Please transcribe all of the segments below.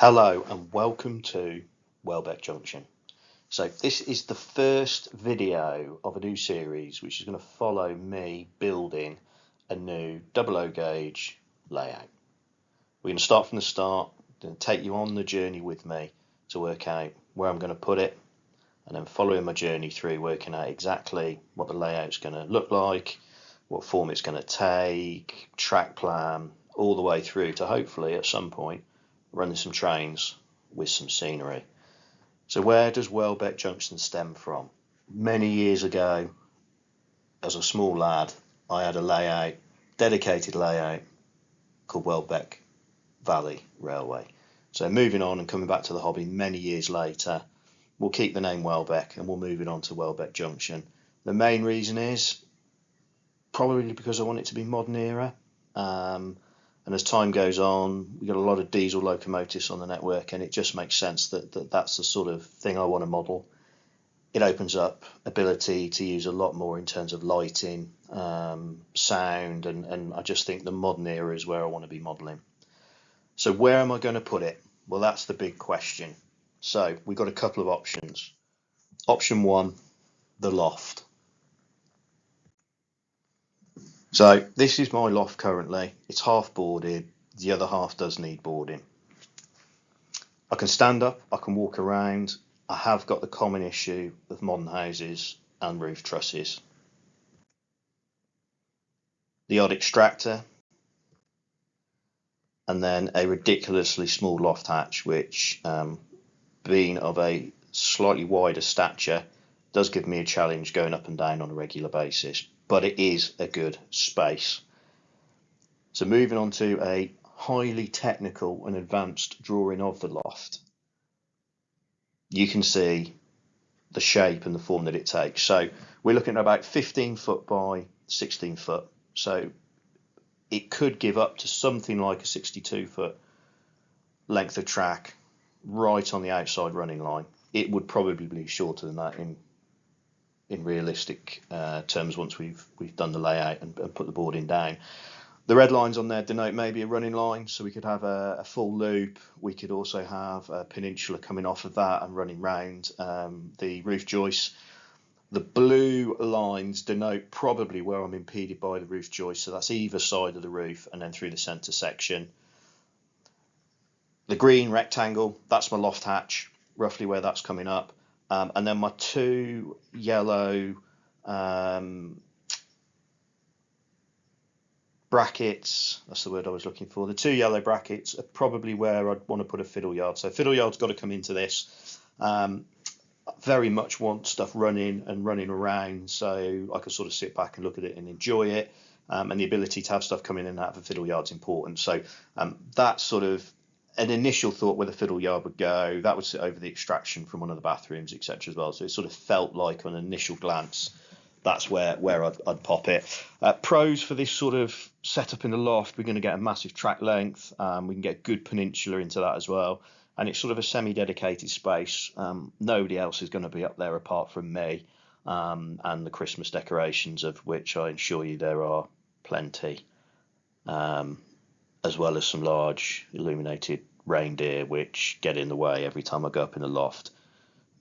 Hello and welcome to Welbeck Junction. So this is the first video of a new series which is going to follow me building a new 00 gauge layout. We're going to start from the start, going to take you on the journey with me to work out where I'm going to put it, and then following my journey through working out exactly what the layout's going to look like, what form it's going to take, track plan, all the way through to hopefully at some point running some trains with some scenery. So where does Welbeck Junction stem from? Many years ago, as a small lad, I had a layout, dedicated layout, called Welbeck Valley Railway. So moving on and coming back to the hobby many years later, we'll keep the name Welbeck and we'll move it on to Welbeck Junction. The main reason is probably because I want it to be modern era. And as time goes on, we've got a lot of diesel locomotives on the network, and it just makes sense that's the sort of thing I want to model. It opens up ability to use a lot more in terms of lighting, sound, and I just think the modern era is where I want to be modeling. So where am I going to put it? Well, that's the big question. So we've got a couple of options. Option one, the loft. So this is my loft currently. It's half boarded. The other half does need boarding. I can stand up, I can walk around. I have got the common issue of modern houses and roof trusses. The odd extractor, and then a ridiculously small loft hatch, which being of a slightly wider stature does give me a challenge going up and down on a regular basis, but it is a good space. So moving on to a highly technical and advanced drawing of the loft, you can see the shape and the form that it takes. So we're looking at about 15 foot by 16 foot. So it could give up to something like a 62 foot length of track right on the outside running line. It would probably be shorter than that in realistic terms once we've done the layout and put the boarding down. The red lines on there denote maybe a running line, so we could have a full loop. We could also have a peninsula coming off of that and running round the roof joists. The blue lines denote probably where I'm impeded by the roof joist, so that's either side of the roof and then through the centre section. The green rectangle, that's my loft hatch, roughly where that's coming up. And then my two yellow brackets, that's the word I was looking for. The two yellow brackets are probably where I'd want to put a fiddle yard. So fiddle yard's got to come into this. Very much want stuff running and running around, so I can sort of sit back and look at it and enjoy it. And the ability to have stuff coming in and out of a fiddle yard's important. So that's sort of an initial thought where the fiddle yard would go. That would sit over the extraction from one of the bathrooms, etc. as well. So it sort of felt like on an initial glance that's where I'd pop it. Pros for this sort of setup in the loft, we're going to get a massive track length. We can get good peninsula into that as well. And it's sort of a semi-dedicated space. Nobody else is going to be up there apart from me and the Christmas decorations, of which I assure you there are plenty. As well as some large illuminated reindeer which get in the way every time I go up in the loft.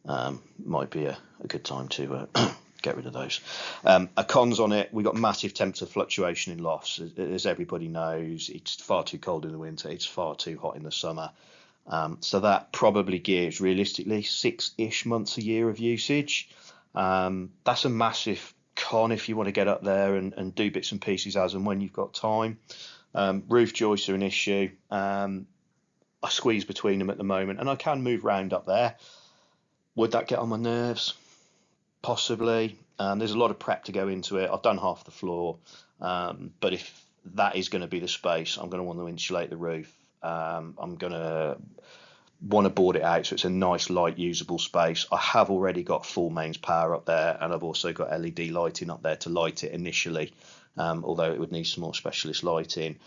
Might be a good time to get rid of those. Cons on it, we've got massive temperature fluctuation in lofts. As everybody knows, it's far too cold in the winter, it's far too hot in the summer. So that probably gives realistically 6-ish months a year of usage. That's a massive con if you want to get up there and do bits and pieces as and when you've got time. Roof joists are an issue. I squeeze between them at the moment, and I can move round up there. Would that get on my nerves? Possibly. There's a lot of prep to go into it. I've done half the floor, but if that is going to be the space, I'm going to want to insulate the roof. I'm going to want to board it out so it's a nice, light, usable space. I have already got full mains power up there, and I've also got LED lighting up there to light it initially. Although it would need some more specialist lighting.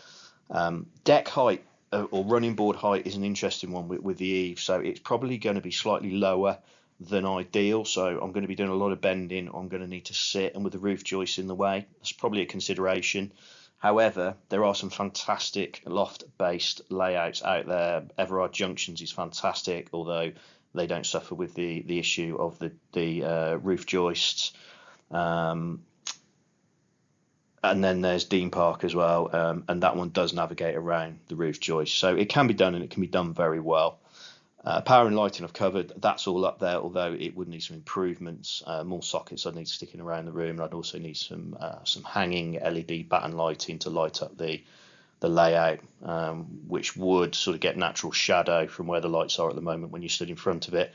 Deck height or running board height is an interesting one with the eave, so it's probably going to be slightly lower than ideal, so I'm going to be doing a lot of bending. I'm going to need to sit, and with the roof joists in the way, that's probably a consideration. However, there are some fantastic loft-based layouts out there. Everard Junctions is fantastic, although they don't suffer with the issue of the roof joists. And then there's Dean Park as well, and that one does navigate around the roof joist. So it can be done, and it can be done very well. Power and lighting I've covered, that's all up there, although it would need some improvements, more sockets I'd need sticking around the room, and I'd also need some hanging LED batten lighting to light up the layout, which would sort of get natural shadow from where the lights are at the moment when you stood in front of it.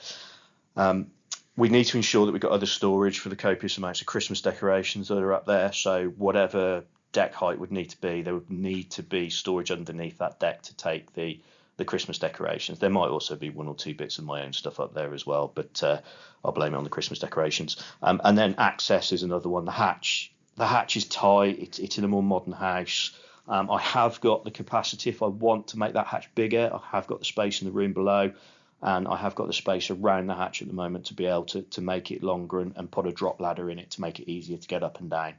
We need to ensure that we've got other storage for the copious amounts of Christmas decorations that are up there, so whatever deck height would need to be, there would need to be storage underneath that deck to take the Christmas decorations. There might also be one or two bits of my own stuff up there as well, but I'll blame it on the Christmas decorations. And then access is another one. The hatch is tight. It's in a more modern house. I have got the capacity, if I want to make that hatch bigger, I have got the space in the room below, and I have got the space around the hatch at the moment to be able to make it longer and put a drop ladder in it to make it easier to get up and down.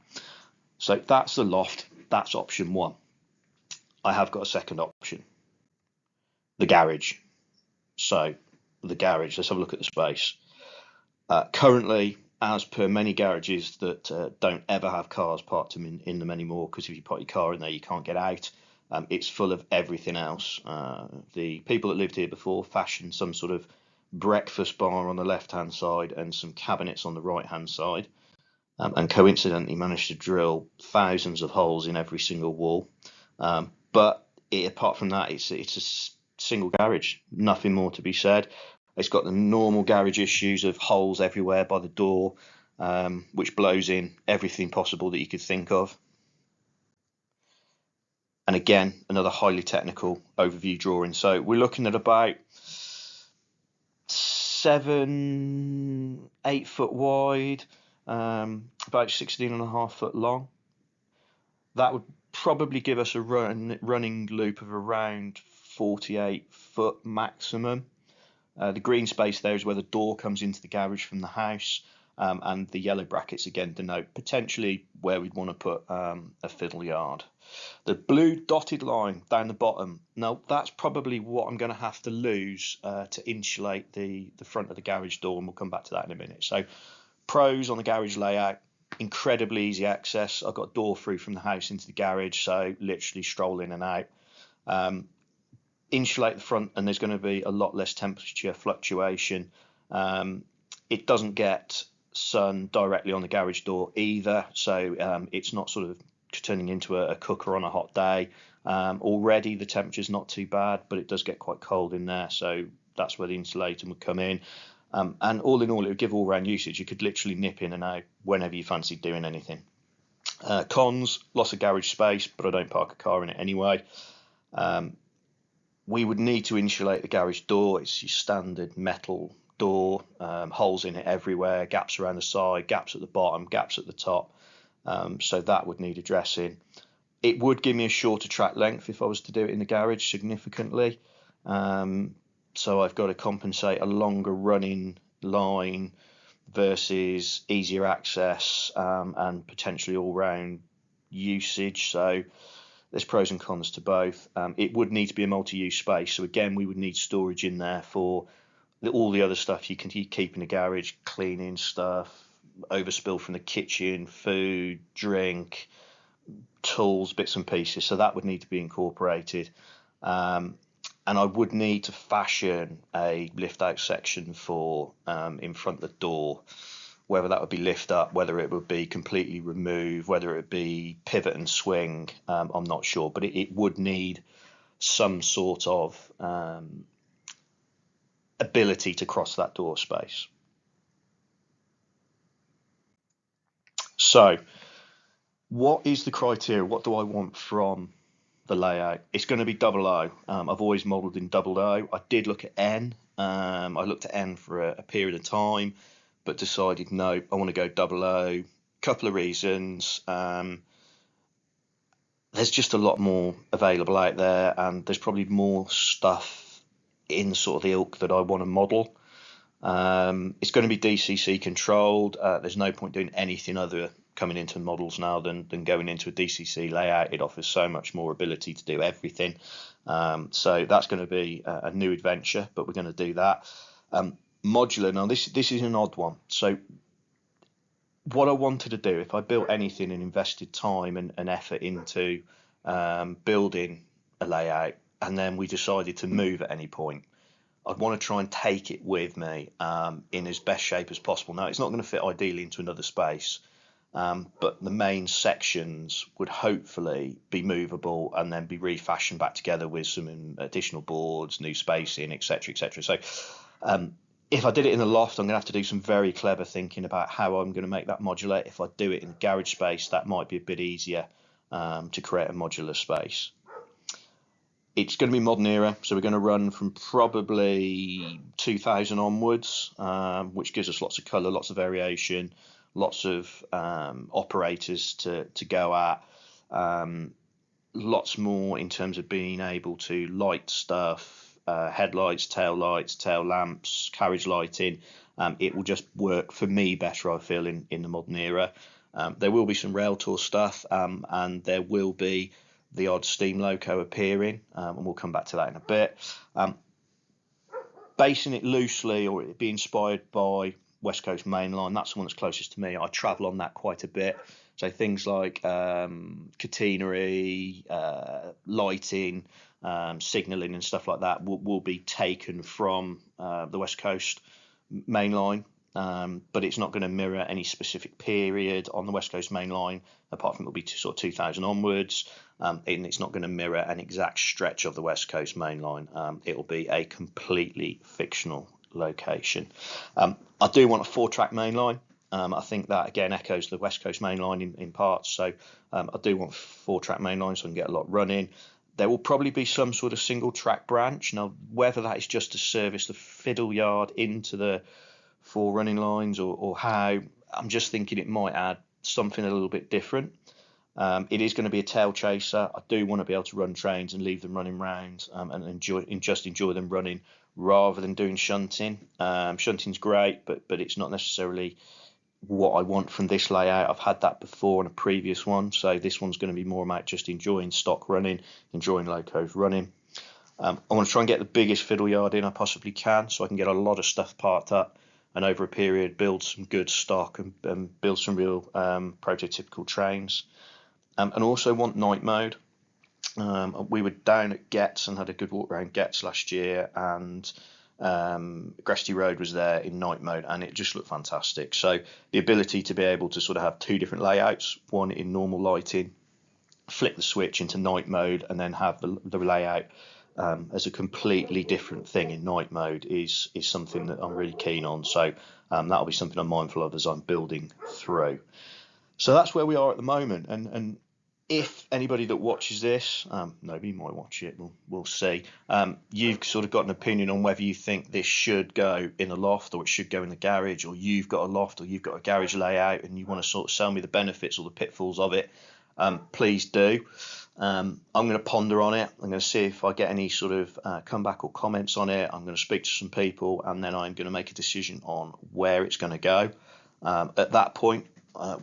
So that's the loft. That's option one. I have got a second option. The garage. So the garage, let's have a look at the space. Currently, as per many garages that don't ever have cars parked in them anymore, because if you park your car in there, you can't get out. It's full of everything else. The people that lived here before fashioned some sort of breakfast bar on the left-hand side and some cabinets on the right-hand side, and coincidentally managed to drill thousands of holes in every single wall. But apart from that, it's a single garage, nothing more to be said. It's got the normal garage issues of holes everywhere by the door, which blows in everything possible that you could think of. And again, another highly technical overview drawing. So we're looking at about 7-8 foot wide, about 16.5 foot long. That would probably give us a running loop of around 48 foot maximum. The green space there is where the door comes into the garage from the house, and the yellow brackets again denote potentially where we'd want to put a fiddle yard. The blue dotted line down the bottom, now that's probably what I'm going to have to lose to insulate the front of the garage door, and we'll come back to that in a minute. So pros on the garage layout: incredibly easy access. I've got a door through from the house into the garage, so literally stroll in and out. Insulate the front, and there's going to be a lot less temperature fluctuation. It doesn't get sun directly on the garage door either, so it's not sort of turning into a cooker on a hot day. Already the temperature's not too bad, but it does get quite cold in there, so that's where the insulating would come in. And all in all, it would give all round usage. You could literally nip in and out whenever you fancy doing anything. Cons: lots of garage space, but I don't park a car in it anyway. We would need to insulate the garage door. It's your standard metal door, holes in it everywhere, gaps around the side, gaps at the bottom, gaps at the top. So that would need addressing. It would give me a shorter track length if I was to do it in the garage, significantly. So I've got to compensate a longer running line versus easier access, and potentially all-round usage. So there's pros and cons to both. It would need to be a multi-use space. So again, we would need storage in there for all the other stuff you can keep in the garage, cleaning stuff, overspill from the kitchen, food, drink, tools, bits and pieces. So that would need to be incorporated. And I would need to fashion a lift-out section for in front of the door. Whether that would be lift up, whether it would be completely remove, whether it would be pivot and swing, I'm not sure. But it would need some sort of ability to cross that door space. So what is the criteria? What do I want from the layout? It's going to be double O. I've always modelled in double O. I did look at N. I looked at N for a period of time, but decided no, I want to go double O. Couple of reasons. There's just a lot more available out there, and there's probably more stuff in sort of the ilk that I want to model. It's going to be DCC controlled. There's no point doing anything other coming into models now than going into a DCC layout. It offers so much more ability to do everything. So that's going to be a new adventure, but we're going to do that. Modular, now this is an odd one. So what I wanted to do, if I built anything and invested time and effort into building a layout, and then we decided to move at any point, I'd want to try and take it with me in as best shape as possible. Now, it's not going to fit ideally into another space, but the main sections would hopefully be movable and then be refashioned back together with some additional boards, new spacing, etc., etc. So if I did it in the loft, I'm going to have to do some very clever thinking about how I'm going to make that modular. If I do it in the garage space, that might be a bit easier to create a modular space. It's going to be modern era, so we're going to run from probably 2000 onwards, which gives us lots of colour, lots of variation, lots of operators to go at, lots more in terms of being able to light stuff, headlights, tail lights, tail lamps, carriage lighting. It will just work for me better, I feel, in the modern era. There will be some rail tour stuff, and there will be the odd steam loco appearing, and we'll come back to that in a bit. Basing it loosely, or it be inspired by West Coast Main Line, that's the one that's closest to me. I travel on that quite a bit. So things like catenary, lighting, signalling and stuff like that will be taken from the West Coast Main Line. But it's not going to mirror any specific period on the West Coast Main Line, apart from it'll be sort of 2000 onwards, and it's not going to mirror an exact stretch of the West Coast Main Line. It'll be a completely fictional location. I do want a 4-track main line. I think that again echoes the West Coast Main Line in parts, so I do want 4-track main line so I can get a lot running. There will probably be some sort of single track branch. Now, whether that is just to service the fiddle yard into the 4 running lines or how, I'm just thinking it might add something a little bit different. It is going to be a tail chaser. I do want to be able to run trains and leave them running round and enjoy them running rather than doing shunting. Shunting's great, but it's not necessarily what I want from this layout. I've had that before on a previous one, so this one's going to be more about just enjoying stock running, enjoying locos running. I want to try and get the biggest fiddle yard in I possibly can, so I can get a lot of stuff parked up and over a period build some good stock and build some real prototypical trains. And also want night mode. We were down at Getz and had a good walk around Getz last year, and Gresty Road was there in night mode, and it just looked fantastic. So the ability to be able to sort of have 2 different layouts, one in normal lighting, flip the switch into night mode, and then have the layout as a completely different thing in night mode is something that I'm really keen on. So that'll be something I'm mindful of as I'm building through. So that's where we are at the moment, and if anybody that watches this, nobody might watch it, we'll see, you've sort of got an opinion on whether you think this should go in a loft or it should go in the garage, or you've got a loft or you've got a garage layout and you want to sort of sell me the benefits or the pitfalls of it, please do. I'm going to ponder on it. I'm going to see if I get any sort of comeback or comments on it. I'm going to speak to some people, and then I'm going to make a decision on where it's going to go. At that point,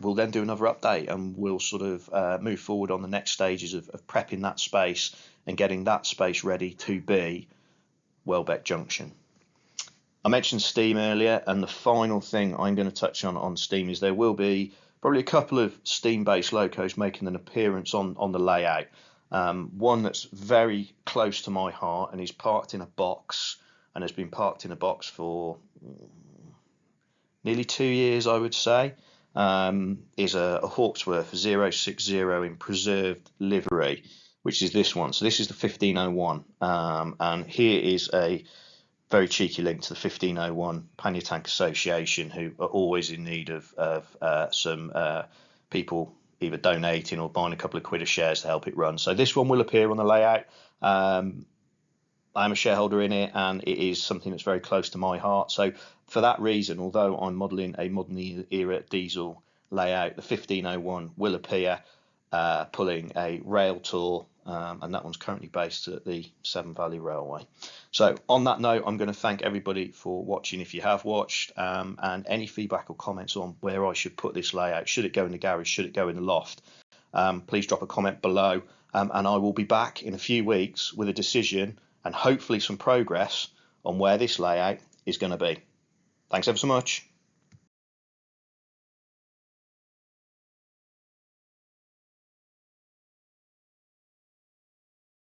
we'll then do another update, and we'll sort of move forward on the next stages of prepping that space and getting that space ready to be Welbeck Junction. I mentioned Steam earlier, and the final thing I'm going to touch on Steam is there will be probably a couple of Steam-based locos making an appearance on the layout. One that's very close to my heart and is parked in a box, and has been parked in a box for nearly 2 years, I would say. Is a Hawksworth 060 in preserved livery, which is this one. So this is the 1501, and here is a very cheeky link to the 1501 Pannier Tank Association, who are always in need of some people either donating or buying a couple of quid of shares to help it run. So this one will appear on the layout. I'm a shareholder in it, and it is something that's very close to my heart. So for that reason, although I'm modelling a modern era diesel layout, the 1501 will appear, pulling a rail tour and that one's currently based at the Severn Valley Railway. So on that note, I'm going to thank everybody for watching if you have watched, and any feedback or comments on where I should put this layout. Should it go in the garage? Should it go in the loft? Please drop a comment below, and I will be back in a few weeks with a decision and hopefully some progress on where this layout is going to be. Thanks ever so much.